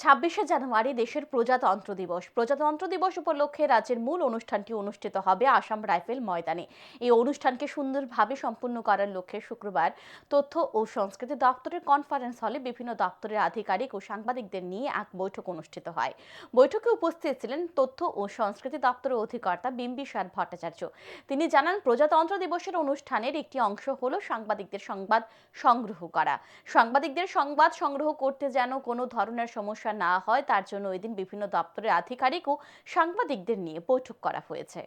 26শে জানুয়ারি দেশের প্রজাতন্ত্র দিবস। প্রজাতন্ত্র দিবস উপলক্ষে রাজ্যের মূল অনুষ্ঠানটি অনুষ্ঠিত হবে আসাম রাইফেল ময়দানে। এই অনুষ্ঠানকে সুন্দরভাবে সম্পন্ন করার লক্ষ্যে শুক্রবার তথ্য ও সংস্কৃতি দপ্তরের কনফারেন্স হলে বিভিন্ন দপ্তরের আধিকারিক ও সাংবাদিকদের নিয়ে এক বৈঠক অনুষ্ঠিত হয়। বৈঠকে উপস্থিত ছিলেন তথ্য ও সংস্কৃতি দপ্তরের অধিকর্তা বিম্বিসার ভট্টাচার্য। তিনি জানান, প্রজাতন্ত্র দিবসের অনুষ্ঠানের একটি অংশ হলো সাংবাদিকদের সংবাদ সংগ্রহ করা। সাংবাদিকদের সংবাদ সংগ্রহ করতে যেন কোনো ধরনের সমস্যা না হয় তার জন্য ওই দিন বিভিন্ন দপ্তরের আধিকারিক ও সাংবাদিকদের নিয়ে বৈঠক করা হয়েছে।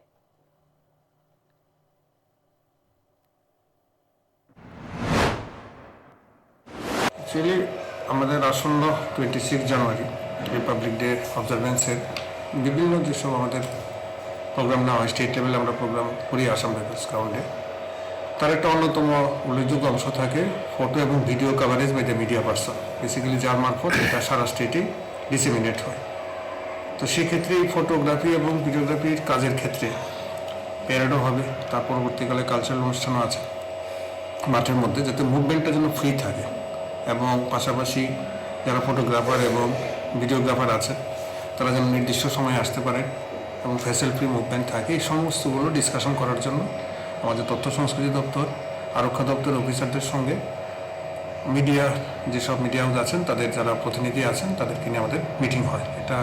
আমাদের আসন্ন 26 জানুয়ারি রিপাবলিক ডে অবজারভেন্সের বিভিন্ন যেসব আমাদের প্রোগ্রাম নেওয়া হয়, স্টেট লেভেলে আমরা প্রোগ্রাম করি আসাম রাইফেলস গ্রাউন্ডে, তার একটা অন্যতম উল্লেখযোগ্য অংশ থাকে ফটো এবং video coverage by the media person, basically যার মারফত এটা সারা স্টেটে ডিসেমিনেট হয়। তো সেক্ষেত্রে এই ফটোগ্রাফি এবং ভিডিওগ্রাফির কাজের ক্ষেত্রে প্যারেডও হবে, তার পরবর্তীকালে কালচারাল অনুষ্ঠানও আছে মাঠের মধ্যে, যাতে মুভমেন্টটা যেন ফ্রি থাকে এবং পাশাপাশি যারা ফটোগ্রাফার এবং ভিডিওগ্রাফার আছে তারা যেন নির্দিষ্ট সময়ে আসতে পারে এবং ফ্যাসেল ফ্রি মুভমেন্ট থাকে। এই সমস্তগুলো ডিসকাশন করার জন্য আমাদের তথ্য সংস্কৃতি দপ্তর, আরক্ষা দপ্তরের অফিসারদের সঙ্গে মিডিয়া যেসব মিডিয়া হাউস আছেন তাদের যারা প্রতিনিধি আছেন তাদেরকে নিয়ে আমাদের মিটিং হয়। এটা